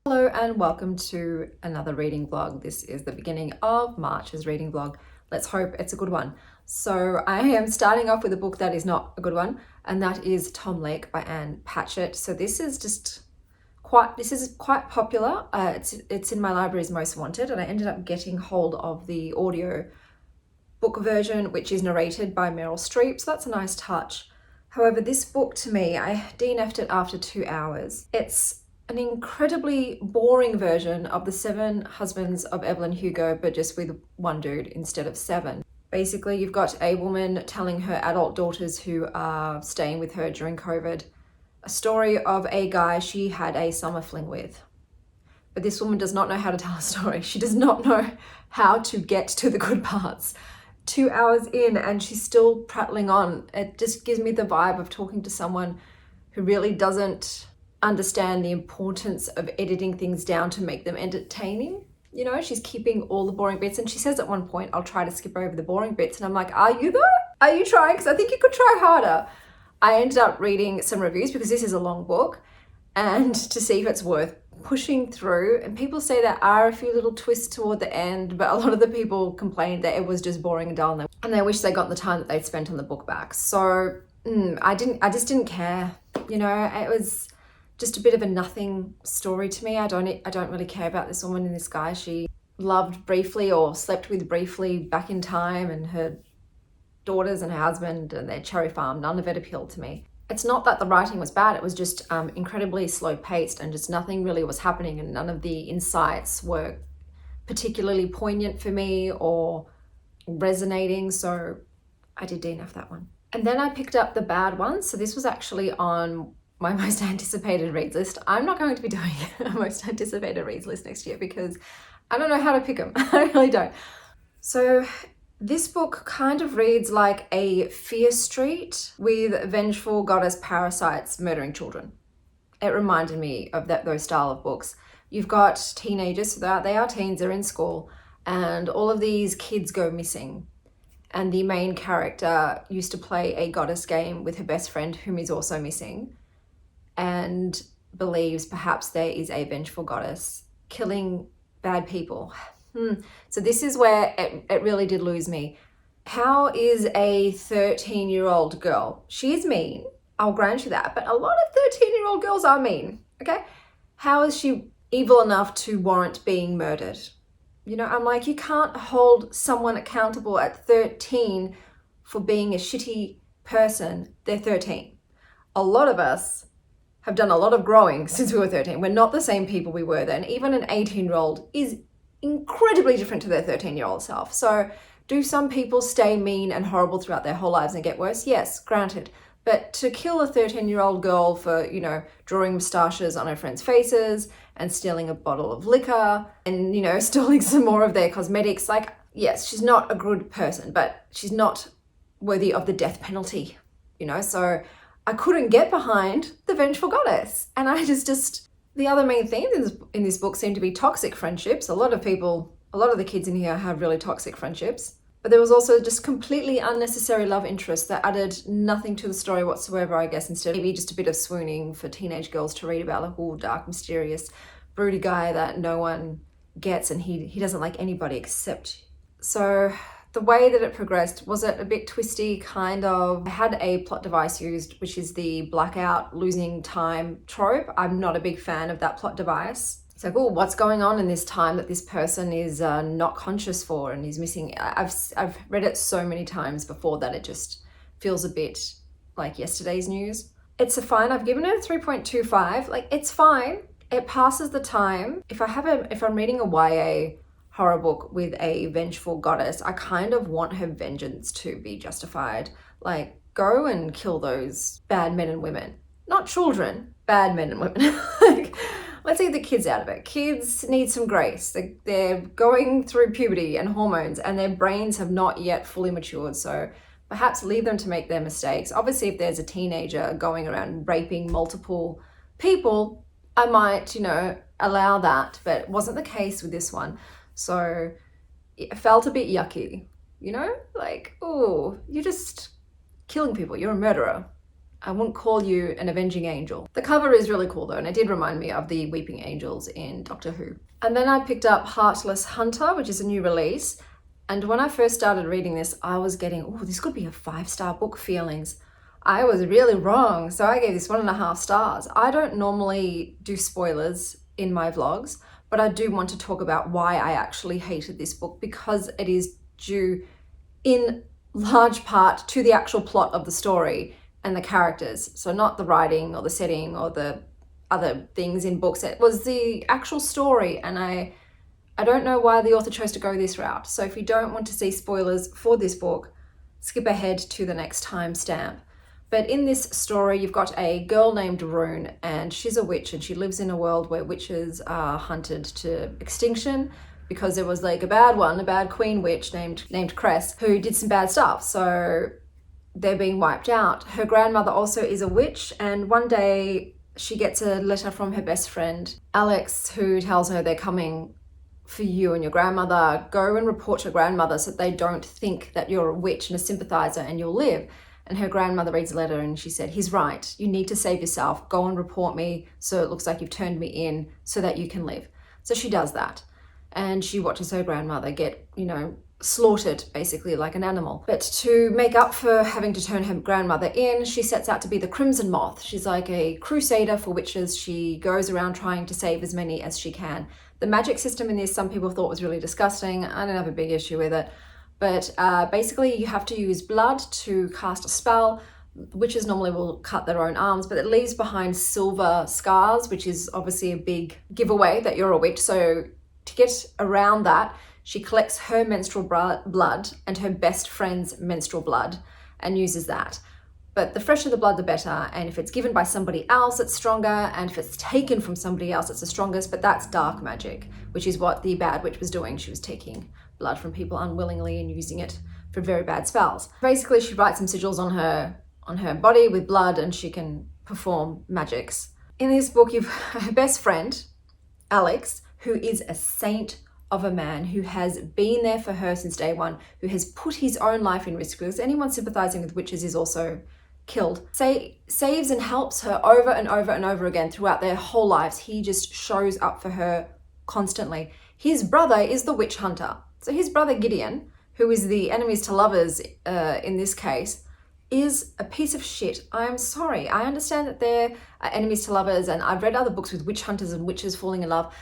Hello and welcome to another reading vlog. This is the beginning of March's reading vlog. Let's hope it's a good one. So I am starting off with a book that is not a good one, and that is Tom Lake by Anne Patchett. So this is quite popular. It's in my library's most wanted, and I ended up getting hold of the audio book version, which is narrated by Meryl Streep. So that's a nice touch. However, this book to me, I DNF'd it after 2 hours. It's an incredibly boring version of the 7 Husbands of Evelyn Hugo, but just with one dude instead of 7. Basically, you've got a woman telling her adult daughters who are staying with her during COVID a story of a guy she had a summer fling with. But this woman does not know how to tell a story. She does not know how to get to the good parts. 2 hours in and she's still prattling on. It just gives me the vibe of talking to someone who really doesn't understand the importance of editing things down to make them entertaining. You know, she's keeping all the boring bits, and she says at one point, I'll try to skip over the boring bits, and I'm like, are you though? Are you trying? Because I think you could try harder. I ended up reading some reviews because this is a long book, and to see if it's worth pushing through, and people say there are a few little twists toward the end, but a lot of the people complained that it was just boring and dull, and they wish they got the time that they'd spent on the book back. So I just didn't care. You know, it was just a bit of a nothing story to me. I don't really care about this woman and this guy she loved briefly or slept with briefly back in time, and her daughters and her husband and their cherry farm. None of it appealed to me. It's not that the writing was bad, it was just incredibly slow paced, and just nothing really was happening, and none of the insights were particularly poignant for me or resonating, so I did DNF that one. And then I picked up the bad one. So this was actually on my most anticipated reads list. I'm not going to be doing a most anticipated reads list next year because I don't know how to pick them. I really don't. So this book kind of reads like a Fear Street with vengeful goddess parasites murdering children. It reminded me of those style of books. You've got teenagers, so they are teens, they're in school, and all of these kids go missing. And the main character used to play a goddess game with her best friend, whom is also missing, and believes perhaps there is a vengeful goddess killing bad people. So this is where it really did lose me. How is a 13-year-old girl? She is mean, I'll grant you that, but a lot of 13-year-old girls are mean, okay? How is she evil enough to warrant being murdered? You know, I'm like, you can't hold someone accountable at 13 for being a shitty person. They're 13. A lot of us have done a lot of growing since we were 13. We're not the same people we were then. Even an 18-year-old is incredibly different to their 13-year-old self. So do some people stay mean and horrible throughout their whole lives and get worse? Yes, granted. But to kill a 13-year-old girl for, you know, drawing moustaches on her friends' faces and stealing a bottle of liquor and, you know, stealing some more of their cosmetics, like, yes, she's not a good person, but she's not worthy of the death penalty, you know? So I couldn't get behind the vengeful goddess. And I just the other main themes in this book seem to be toxic friendships. A lot of the kids in here have really toxic friendships. But there was also just completely unnecessary love interest that added nothing to the story whatsoever, I guess. Instead, maybe just a bit of swooning for teenage girls to read about, like, oh, dark, mysterious, broody guy that no one gets, and he doesn't like anybody except. So the way that it progressed, was it a bit twisty, kind of? I had a plot device used, which is the blackout, losing time trope. I'm not a big fan of that plot device. It's like, oh, what's going on in this time that this person is not conscious for and is missing? I've read it so many times before that it just feels a bit like yesterday's news. It's a fine. I've given it a 3.25. Like, it's fine. It passes the time. If I'm reading a YA horror book with a vengeful goddess, I kind of want her vengeance to be justified. Like, go and kill those bad men and women. Not children, bad men and women. Like, let's get the kids out of it. Kids need some grace. They're going through puberty and hormones, and their brains have not yet fully matured. So perhaps leave them to make their mistakes. Obviously, if there's a teenager going around raping multiple people, I might, you know, allow that. But it wasn't the case with this one. So it felt a bit yucky, you know? Like, oh, you're just killing people. You're a murderer. I wouldn't call you an avenging angel. The cover is really cool though, and it did remind me of the Weeping Angels in Doctor Who. And then I picked up Heartless Hunter, which is a new release. And when I first started reading this, I was getting, oh, this could be a 5-star book feelings. I was really wrong. So I gave this 1.5 stars. I don't normally do spoilers in my vlogs, but I do want to talk about why I actually hated this book, because it is due in large part to the actual plot of the story and the characters. So not the writing or the setting or the other things in books. It was the actual story, and I don't know why the author chose to go this route. So if you don't want to see spoilers for this book, skip ahead to the next timestamp. But in this story, you've got a girl named Rune, and she's a witch, and she lives in a world where witches are hunted to extinction because there was like a bad queen witch named Cress, who did some bad stuff. So they're being wiped out. Her grandmother also is a witch, and one day she gets a letter from her best friend, Alex, who tells her they're coming for you and your grandmother. Go and report your grandmother so that they don't think that you're a witch and a sympathizer and you'll live. And her grandmother reads the letter and she said, he's right, you need to save yourself. Go and report me so it looks like you've turned me in so that you can live. So she does that. And she watches her grandmother get, slaughtered basically like an animal. But to make up for having to turn her grandmother in, she sets out to be the Crimson Moth. She's like a crusader for witches. She goes around trying to save as many as she can. The magic system in this, some people thought was really disgusting. I don't have a big issue with it. But basically you have to use blood to cast a spell. Witches normally will cut their own arms, but it leaves behind silver scars, which is obviously a big giveaway that you're a witch. So to get around that, she collects her menstrual blood and her best friend's menstrual blood and uses that. But the fresher the blood, the better. And if it's given by somebody else, it's stronger. And if it's taken from somebody else, it's the strongest. But that's dark magic, which is what the bad witch was doing. She was taking blood from people unwillingly and using it for very bad spells. Basically, she writes some sigils on her body with blood, and she can perform magics. In this book, you've her best friend, Alex, who is a saint of a man, who has been there for her since day one, who has put his own life in risk, because anyone sympathizing with witches is also killed. Saves and helps her over and over and over again throughout their whole lives. He just shows up for her constantly. His brother is the witch hunter. So his brother Gideon, who is the enemies to lovers in this case, is a piece of shit. I'm sorry. I understand that they're enemies to lovers, and I've read other books with witch hunters and witches falling in love.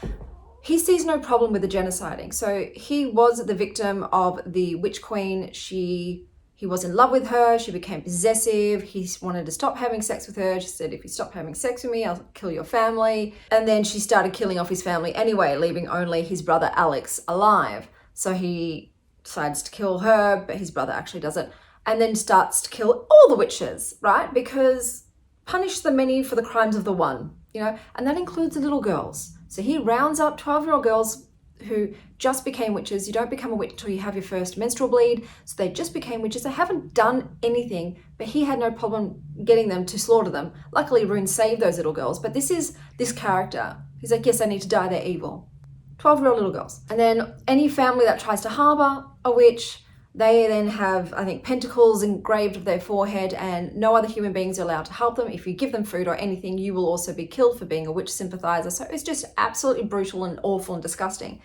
He sees no problem with the genociding. So he was the victim of the witch queen. He was in love with her. She became possessive. He wanted to stop having sex with her. She said, if you stop having sex with me, I'll kill your family. And then she started killing off his family anyway, leaving only his brother Alex alive. So he decides to kill her, but his brother actually doesn't. And then starts to kill all the witches, right? Because punish the many for the crimes of the one, and that includes the little girls. So he rounds up 12-year-old girls who just became witches. You don't become a witch until you have your first menstrual bleed. So they just became witches. They haven't done anything, but he had no problem getting them to slaughter them. Luckily, Rune saved those little girls. But this is this character. He's like, yes, they need to die. They're evil. 12-year-old little girls. And then any family that tries to harbor a witch, they then have, I think, pentacles engraved of their forehead, and no other human beings are allowed to help them. If you give them food or anything, you will also be killed for being a witch sympathizer. So it's just absolutely brutal and awful and disgusting.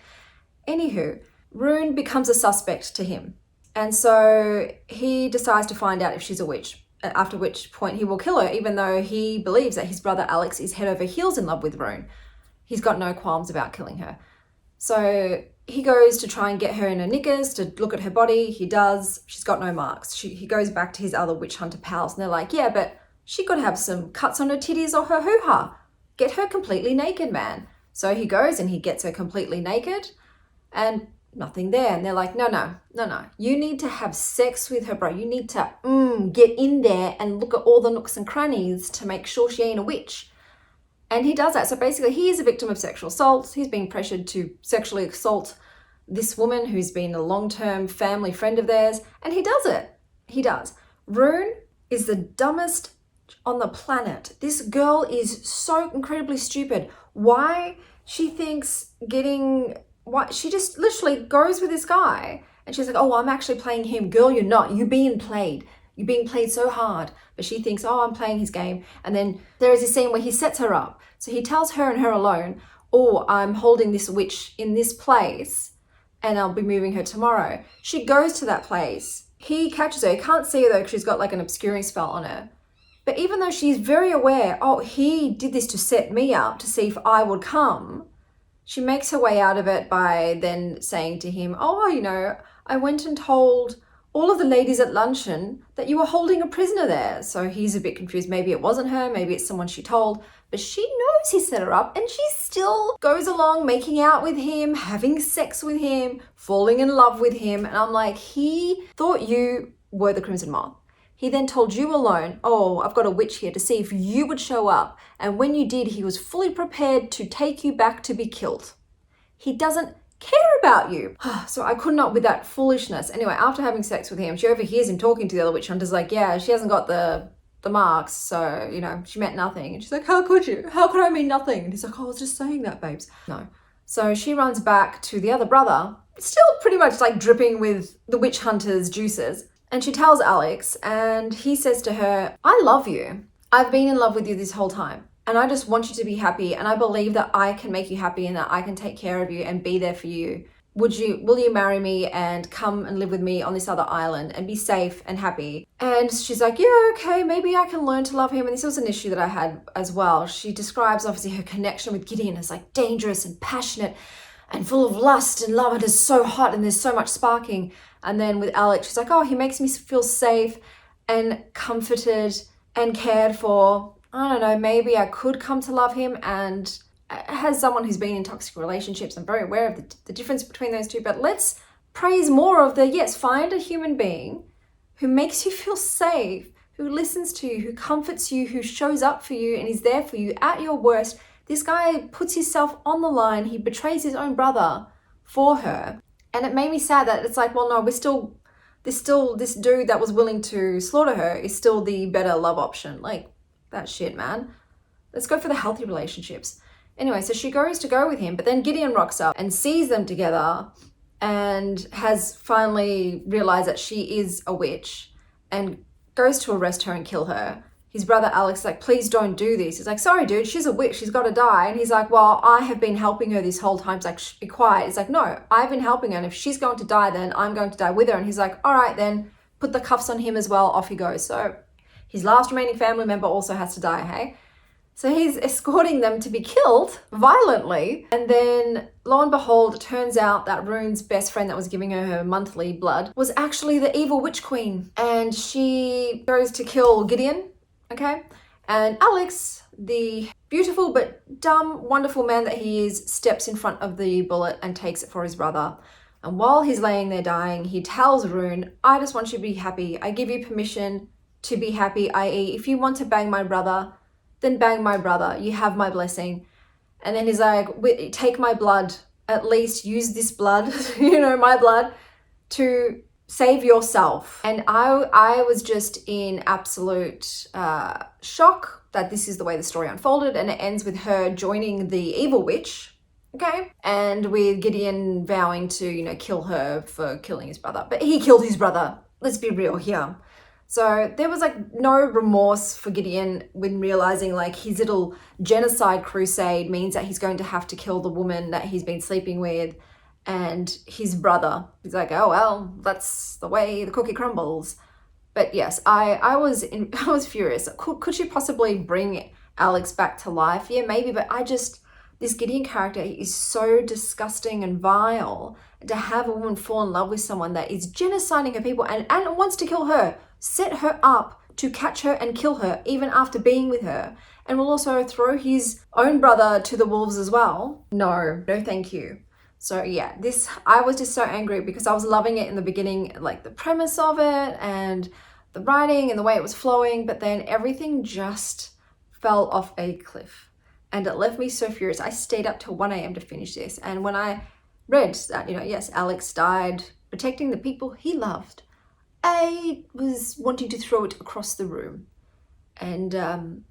Anywho, Rune becomes a suspect to him. And so he decides to find out if she's a witch, after which point he will kill her, even though he believes that his brother Alex is head over heels in love with Rune. He's got no qualms about killing her. So he goes to try and get her in her knickers to look at her body. He does. She's got no marks. He goes back to his other witch hunter pals, and they're like, yeah, but she could have some cuts on her titties or her hoo-ha. Get her completely naked, man. So he goes and he gets her completely naked, and nothing there. And they're like, no. You need to have sex with her, bro. You need to get in there and look at all the nooks and crannies to make sure she ain't a witch. And he does that. So basically, he is a victim of sexual assault. He's being pressured to sexually assault this woman who's been a long-term family friend of theirs. And he does it. He does. Rune is the dumbest on the planet. This girl is so incredibly stupid. Why she thinks she just literally goes with this guy. And she's like, oh, I'm actually playing him. Girl, you're not. You're being played. you're being played so hard. But she thinks, oh, I'm playing his game. And then there is a scene where he sets her up. So he tells her and her alone, oh, I'm holding this witch in this place and I'll be moving her tomorrow. She goes to that place. He catches her. He can't see her though because she's got like an obscuring spell on her. But even though she's very aware, oh, he did this to set me up to see if I would come, she makes her way out of it by then saying to him, oh, you know, I went and told all of the ladies at luncheon that you were holding a prisoner there. So he's a bit confused. Maybe it wasn't her, maybe it's someone she told, but she knows he set her up and she still goes along making out with him, having sex with him, falling in love with him. And I'm like, he thought you were the Crimson Moth. He then told you alone, oh, I've got a witch here to see if you would show up. And when you did, he was fully prepared to take you back to be killed. He doesn't care about you. So I could not with that foolishness. Anyway, after having sex with him, she overhears him talking to the other witch hunters like, yeah, she hasn't got the marks, so, you know, she meant nothing. And she's like, how could you? How could I mean nothing? And he's like, oh, I was just saying that, babes. No. So she runs back to the other brother, still pretty much like dripping with the witch hunter's juices. And she tells Alex, and he says to her, I love you. I've been in love with you this whole time. And I just want you to be happy. And I believe that I can make you happy and that I can take care of you and be there for you. Will you marry me and come and live with me on this other island and be safe and happy? And she's like, yeah, okay, maybe I can learn to love him. And this was an issue that I had as well. She describes obviously her connection with Gideon as like dangerous and passionate and full of lust and love. It is so hot and there's so much sparking. And then with Alex, she's like, oh, he makes me feel safe and comforted and cared for. I don't know, maybe I could come to love him. And as someone who's been in toxic relationships, I'm very aware of the difference between those two. But let's praise more of the, yes, find a human being who makes you feel safe, who listens to you, who comforts you, who shows up for you and is there for you at your worst. This guy puts himself on the line. He betrays his own brother for her. And it made me sad that it's like, well, no, this dude that was willing to slaughter her is still the better love option. Like, that shit, man. Let's go for the healthy relationships. Anyway, so she goes to go with him, but then Gideon rocks up and sees them together and has finally realized that she is a witch and goes to arrest her and kill her. His brother Alex is like, please don't do this. He's like, sorry, dude, she's a witch. She's got to die. And he's like, well, I have been helping her this whole time. He's like, shh, be quiet. He's like, no, I've been helping her. And if she's going to die, then I'm going to die with her. And he's like, all right, then put the cuffs on him as well. Off he goes. So his last remaining family member also has to die, hey? So he's escorting them to be killed violently. And then lo and behold, it turns out that Rune's best friend that was giving her monthly blood was actually the evil witch queen. And she goes to kill Gideon, okay? And Alex, the beautiful but dumb, wonderful man that he is, steps in front of the bullet and takes it for his brother. And while he's laying there dying, he tells Rune, I just want you to be happy. I give you permission to be happy, i.e. if you want to bang my brother, then bang my brother. You have my blessing. And then he's like, take my blood. At least use this blood, you know, my blood, to save yourself. And I was just in absolute shock that this is the way the story unfolded. And it ends with her joining the evil witch, okay? And with Gideon vowing to, you know, kill her for killing his brother. But he killed his brother. Let's be real here. So there was like no remorse for Gideon when realizing like his little genocide crusade means that he's going to have to kill the woman that he's been sleeping with and his brother. He's like, oh, well, that's the way the cookie crumbles. But yes, I was furious. Could she possibly bring Alex back to life? Yeah, maybe, but this Gideon character is so disgusting and vile. To have a woman fall in love with someone that is genociding her people and wants to kill her, set her up to catch her and kill her even after being with her, and will also throw his own brother to the wolves as well. No thank you. So yeah, I was just so angry because I was loving it in the beginning, like the premise of it and the writing and the way it was flowing, but then everything just fell off a cliff and it left me so furious. I stayed up till 1 a.m. to finish this, and when I read that, you know, yes, Alex died protecting the people he loved, I was wanting to throw it across the room. And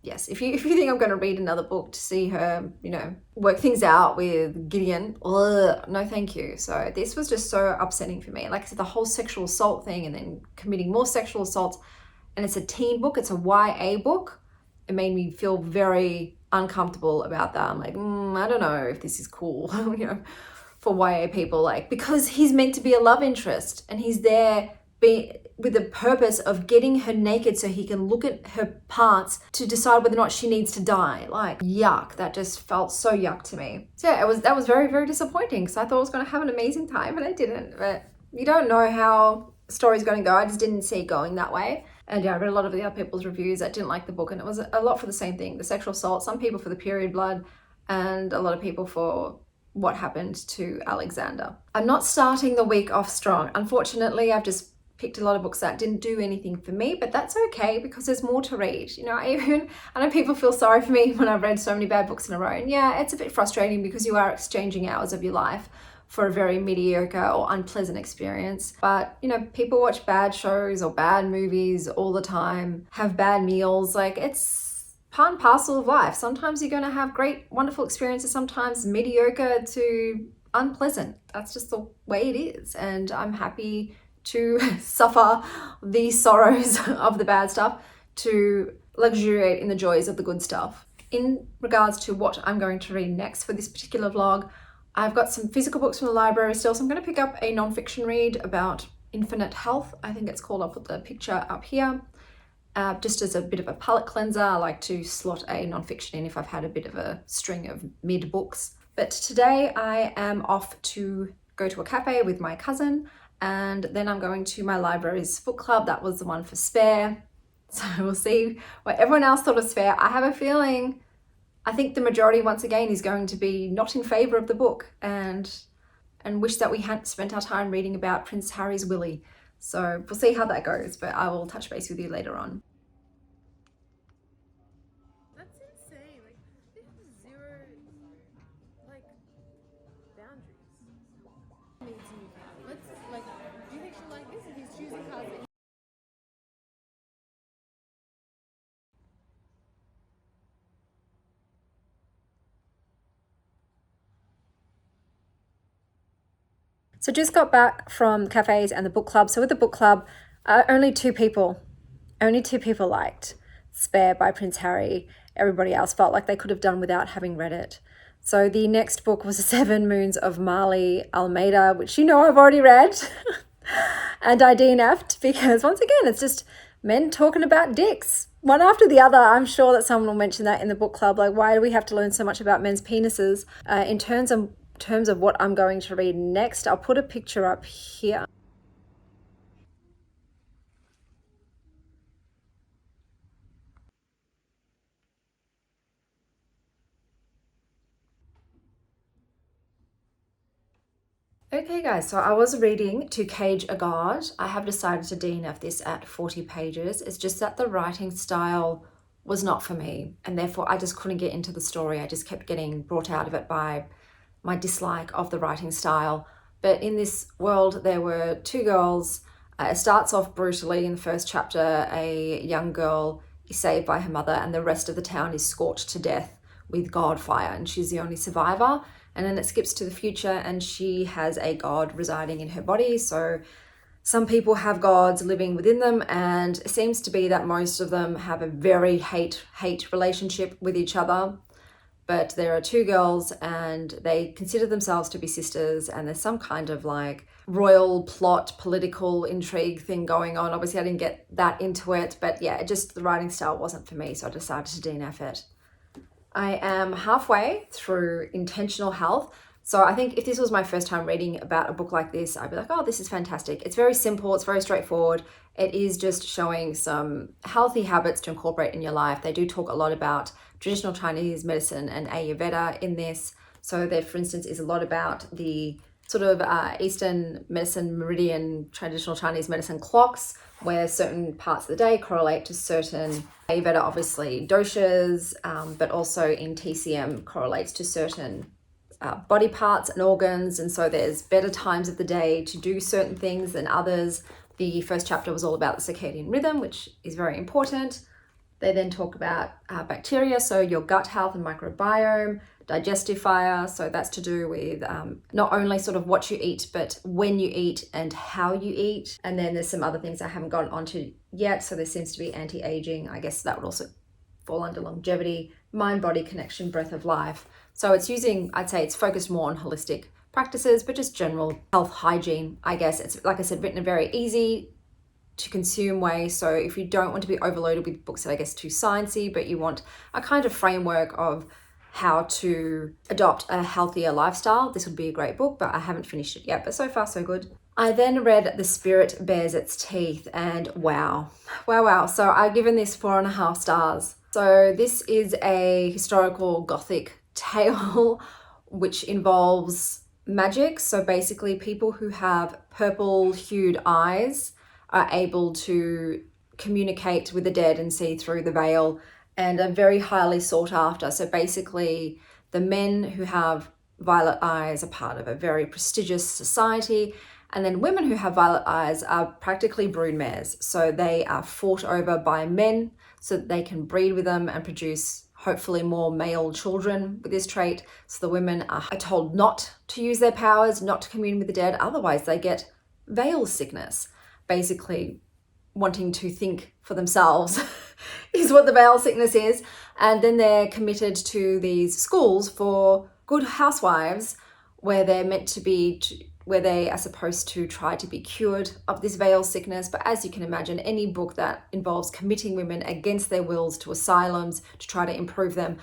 yes, if you think I'm going to read another book to see her, you know, work things out with Gideon, no thank you. So this was just so upsetting for me. Like I said, the whole sexual assault thing and then committing more sexual assaults, and it's a teen book, it's a YA book, it made me feel very uncomfortable about that. I'm like, I don't know if this is cool, you know, for YA people, like, because he's meant to be a love interest and he's there with the purpose of getting her naked so he can look at her parts to decide whether or not she needs to die. Like, yuck, that just felt so yuck to me. So yeah, that was very, very disappointing because I thought I was going to have an amazing time and I didn't. But you don't know how the story's going to go. I just didn't see it going that way. And yeah, I read a lot of the other people's reviews that didn't like the book, and it was a lot for the same thing, the sexual assault, some people for the period blood, and a lot of people for what happened to Alexander. I'm not starting the week off strong. Unfortunately, I've just picked a lot of books that didn't do anything for me, but that's okay because there's more to read. You know, I know people feel sorry for me when I've read so many bad books in a row. And yeah, it's a bit frustrating because you are exchanging hours of your life for a very mediocre or unpleasant experience. But, you know, people watch bad shows or bad movies all the time, have bad meals. Like, it's part and parcel of life. Sometimes you're going to have great, wonderful experiences, sometimes mediocre to unpleasant. That's just the way it is. And I'm happy to suffer the sorrows of the bad stuff to luxuriate in the joys of the good stuff. In regards to what I'm going to read next for this particular vlog, I've got some physical books from the library still, so I'm going to pick up a nonfiction read about infinite health. I think it's called. I'll put the picture up here. Just as a bit of a palate cleanser, I like to slot a nonfiction in if I've had a bit of a string of mid books. But today I am off to go to a cafe with my cousin, and then I'm going to my library's book club. That was the one for Spare. So we'll see what everyone else thought of Spare. I have a feeling, I think the majority once again is going to be not in favor of the book and wish that we hadn't spent our time reading about Prince Harry's Willie. So we'll see how that goes, but I will touch base with you later on. That's insane. Like, they have zero, like, boundaries. Needs new cards. Let's, like, do you think she'll like this if he's choosing cards that So just got back from cafes and the book club. So with the book club, only two people liked Spare by Prince Harry. Everybody else felt like they could have done without having read it. So the next book was 7 Moons of Marley Almeida, which you know I've already read. And I DNF'd because once again, it's just men talking about dicks. One after the other. I'm sure that someone will mention that in the book club. Like, why do we have to learn so much about men's penises? In terms of what I'm going to read next, I'll put a picture up here. Okay guys, so I was reading To Cage a God. I have decided to DNF this at 40 pages. It's just that the writing style was not for me, and therefore I just couldn't get into the story. I just kept getting brought out of it by my dislike of the writing style. But in this world, there were 2 girls. It starts off brutally in the first chapter. A young girl is saved by her mother and the rest of the town is scorched to death with god fire, and she's the only survivor. And then it skips to the future and she has a god residing in her body. So some people have gods living within them, and it seems to be that most of them have a very hate relationship with each other. But there are 2 girls and they consider themselves to be sisters, and there's some kind of like royal plot, political intrigue thing going on. Obviously I didn't get that into it, but yeah, just the writing style wasn't for me, so I decided to DNF it. I am halfway through Intentional Health. So I think if this was my first time reading about a book like this, I'd be like, oh, this is fantastic. It's very simple, it's very straightforward. It is just showing some healthy habits to incorporate in your life. They do talk a lot about traditional Chinese medicine and Ayurveda in this. So there, for instance, is a lot about the sort of Eastern medicine meridian, traditional Chinese medicine clocks, where certain parts of the day correlate to certain Ayurveda, obviously doshas, but also in TCM correlates to certain body parts and organs. And so there's better times of the day to do certain things than others. The first chapter was all about the circadian rhythm, which is very important. They then talk about bacteria, so your gut health and microbiome, Detoxifier. So that's to do with not only sort of what you eat, but when you eat and how you eat. And then there's some other things I haven't gotten onto yet. So there seems to be anti-aging. I guess that would also fall under longevity, mind-body connection, breath of life. So it's using, I'd say it's focused more on holistic practices, but just general health hygiene, I guess. It's, like I said, written in a very easy to consume way. So if you don't want to be overloaded with books that I guess too sciencey, but you want a kind of framework of how to adopt a healthier lifestyle, this would be a great book, but I haven't finished it yet, but so far so good. I then read The Spirit Bares Its Teeth, and wow. So I've given this 4.5 stars. So this is a historical Gothic tale which involves magic. So basically people who have purple hued eyes are able to communicate with the dead and see through the veil, and are very highly sought after. So basically the men who have violet eyes are part of a very prestigious society, and then women who have violet eyes are practically broodmares. So they are fought over by men so that they can breed with them and produce hopefully more male children with this trait. So the women are told not to use their powers, not to commune with the dead, otherwise they get veil sickness. Basically wanting to think for themselves is what the veil sickness is. And then they're committed to these schools for good housewives where they're meant to be, where they are supposed to try to be cured of this veil sickness. But as you can imagine, any book that involves committing women against their wills to asylums to try to improve them,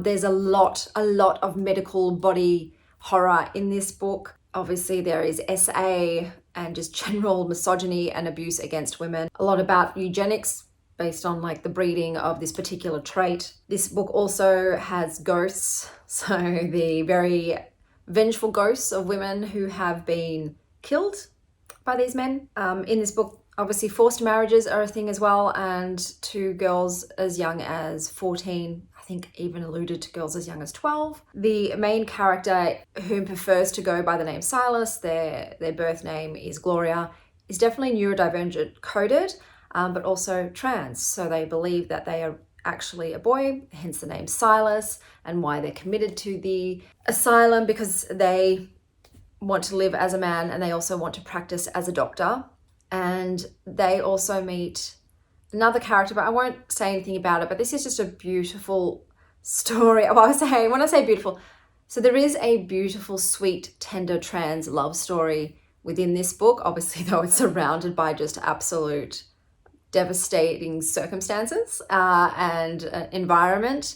there's a lot of medical body horror in this book. Obviously there is SA and just general misogyny and abuse against women. A lot about eugenics based on like the breeding of this particular trait. This book also has ghosts, so the very vengeful ghosts of women who have been killed by these men. In this book, obviously forced marriages are a thing as well, and to girls as young as 14, I think even alluded to girls as young as 12. The main character, who prefers to go by the name Silas, their birth name is Gloria, is definitely neurodivergent coded, but also trans. So they believe that they are actually a boy, hence the name Silas, and why they're committed to the asylum, because they want to live as a man and they also want to practice as a doctor. And they also meet another character, but I won't say anything about it, but this is just a beautiful story. When I say beautiful, so there is a beautiful, sweet, tender trans love story within this book, obviously though it's surrounded by just absolute devastating circumstances and environment.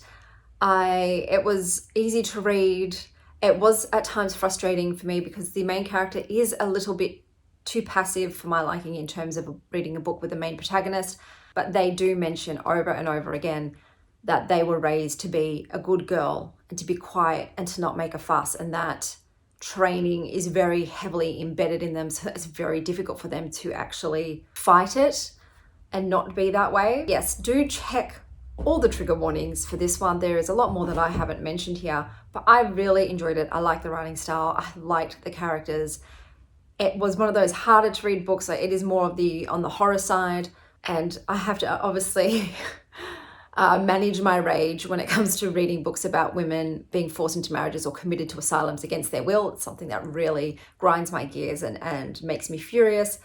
It was easy to read. It was at times frustrating for me because the main character is a little bit too passive for my liking in terms of reading a book with the main protagonist, but they do mention over and over again that they were raised to be a good girl and to be quiet and to not make a fuss, and that training is very heavily embedded in them, so it's very difficult for them to actually fight it and not be that way. Yes, do check all the trigger warnings for this one. There is a lot more that I haven't mentioned here, but I really enjoyed it. I liked the writing style. I liked the characters. It was one of those harder to read books. Like, it is more of on the horror side, and I have to obviously manage my rage when it comes to reading books about women being forced into marriages or committed to asylums against their will. It's something that really grinds my gears and makes me furious.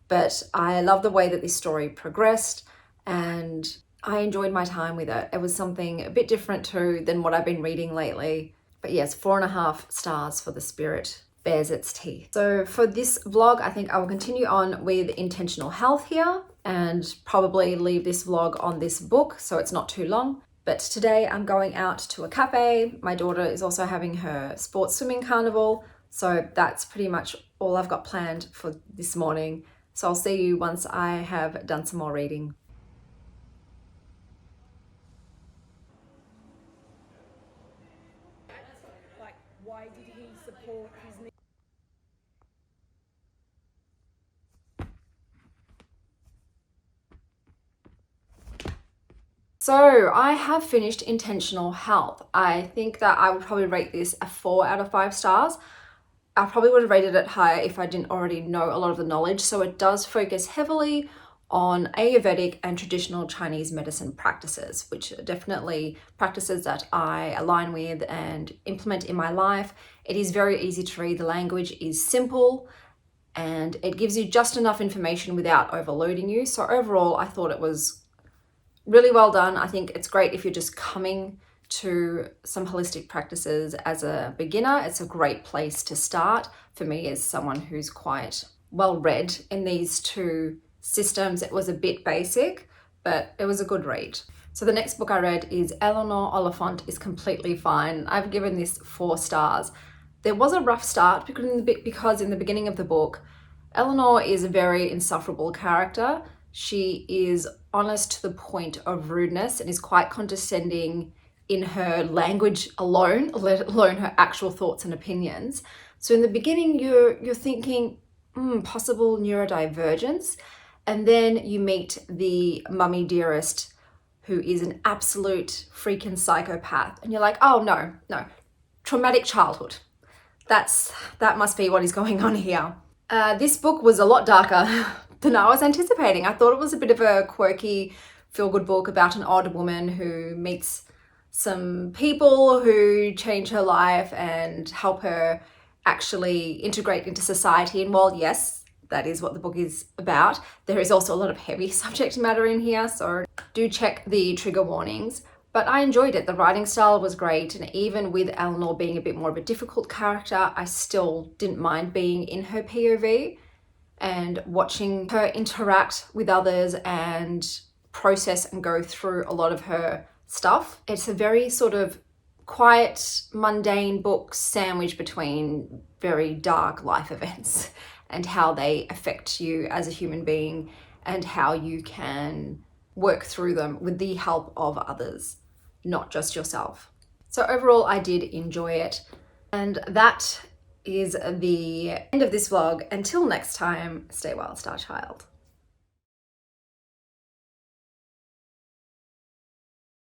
But I love the way that this story progressed, and I enjoyed my time with it. It was something a bit different too than what I've been reading lately. But yes, 4.5 stars for The Spirit Bares Its Teeth. So for this vlog, I think I will continue on with intentional health here and probably leave this vlog on this book so it's not too long. But today I'm going out to a cafe. My daughter is also having her sports swimming carnival. So that's pretty much all I've got planned for this morning. So I'll see you once I have done some more reading. Like, why did he support his niece? So I have finished Intentional Health. I think that I would probably rate this a 4 out of 5 stars. I probably would have rated it higher if I didn't already know a lot of the knowledge. So it does focus heavily on Ayurvedic and traditional Chinese medicine practices, which are definitely practices that I align with and implement in my life. It is very easy to read. The language is simple and it gives you just enough information without overloading you. So overall, I thought it was really well done. I think it's great if you're just coming to some holistic practices as a beginner. It's a great place to start. For me, as someone who's quite well read in these two systems, it was a bit basic, but it was a good read. So the next book I read is Eleanor, Oliphant is Completely Fine. I've given this 4 stars. There was a rough start because in the beginning of the book, Eleanor is a very insufferable character. She is honest to the point of rudeness and is quite condescending in her language alone, let alone her actual thoughts and opinions. So in the beginning, you're thinking, possible neurodivergence. And then you meet the mummy dearest, who is an absolute freaking psychopath. And you're like, oh no, traumatic childhood. That must be what is going on here. This book was a lot darker than I was anticipating. I thought it was a bit of a quirky, feel-good book about an odd woman who meets some people who change her life and help her actually integrate into society. And while yes, that is what the book is about, there is also a lot of heavy subject matter in here, so do check the trigger warnings. But I enjoyed it. The writing style was great, and even with Eleanor being a bit more of a difficult character, I still didn't mind being in her POV and watching her interact with others and process and go through a lot of her stuff. It's a very sort of quiet, mundane book sandwiched between very dark life events and how they affect you as a human being and how you can work through them with the help of others, not just yourself. So overall, I did enjoy it. And that is the end of this vlog. Until next time, stay well, Star Child.